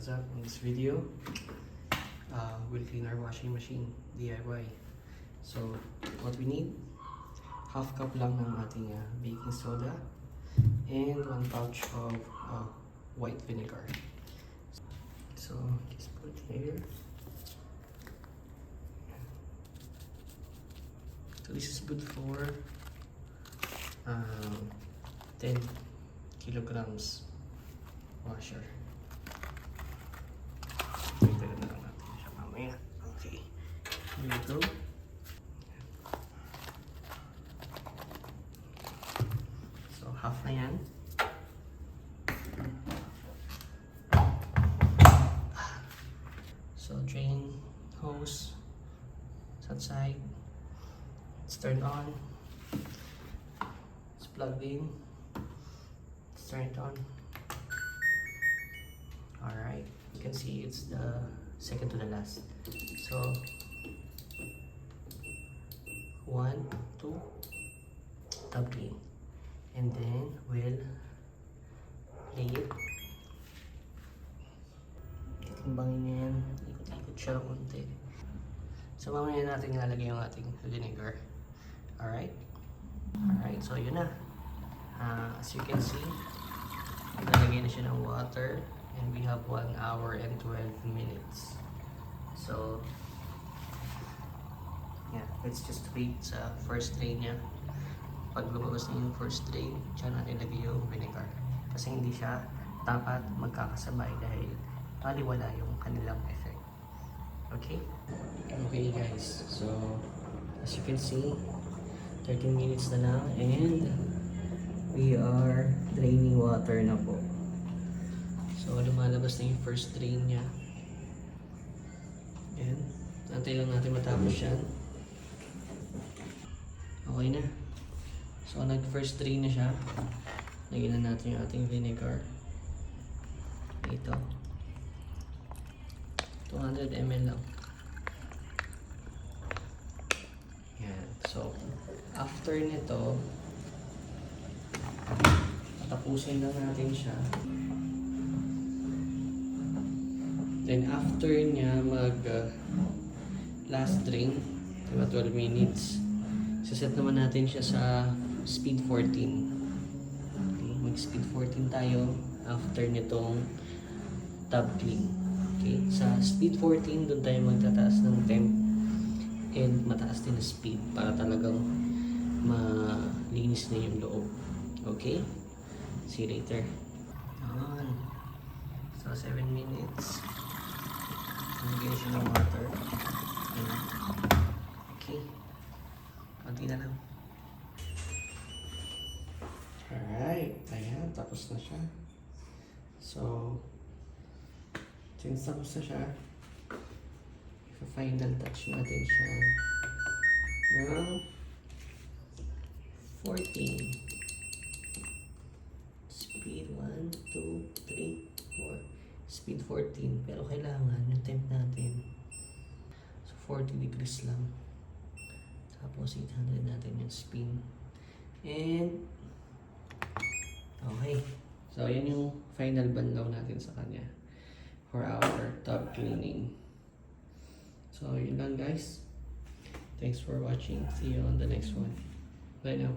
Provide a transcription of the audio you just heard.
what's up? In this video, we'll clean our washing machine DIY. So, what we need, half cup lang ng ating baking soda and 1 pouch of white vinegar. So, just put here. So, this is good for 10 kilograms washer. Pwede na lang natin siya mamaya. Okay, here we go. So, half na yan. So, drain hose sa side. It's turned on. It's plugged in. Let's turn it on. Alright, you can see it's the second to the last. So 1, 2, top clean, and then we'll lay it. Timbangin niya yan, ikot-ikot siya konti. So mamaya natin ilalagay yung ating vinegar. Alright, so yun na. As you can see, nalagay na siya ng water. And we have 1 hour and 12 minutes. So, yeah, let's just wait sa first drain niya. Pag lumabas na yung first drain, dyan natin lagay yung vinegar. Kasi hindi siya dapat magkakasabay dahil taliwala yung kanilang effect. Okay? Okay guys, so as you can see, 13 minutes na lang and we are draining water na po. So, lumalabas na yung first drain niya. Ayan. Antay lang natin matapos yan. Okay na. So, nag-first drain na siya. Lagyan na natin yung ating vinegar. Ito. 200 ml lang. Ayan. So, after nito, tapusin lang natin siya. Then after niya last drain, 12 minutes, saset naman natin siya sa speed 14. Okay, mag speed 14 tayo after nitong top clean. Okay, sa speed 14 doon tayo magtataas ng temp and mataas din na speed para talagang malinis na yung loob. Okay, see you later. So 7 minutes. Nagigyan siya ng water. Okay. Kunti na lang. Alright. Ayan. Tapos na siya. So, since tapos na siya, final touch natin siya ng 14. Speed 1, 2, 3, 4. Speed 14, pero kailangan yung temp natin so 40 degrees lang, tapos 800 natin yung spin. And okay, so yan yung final banlaw natin sa kanya for our top cleaning. So yun lang guys, thanks for watching, see you on the next one. Bye now.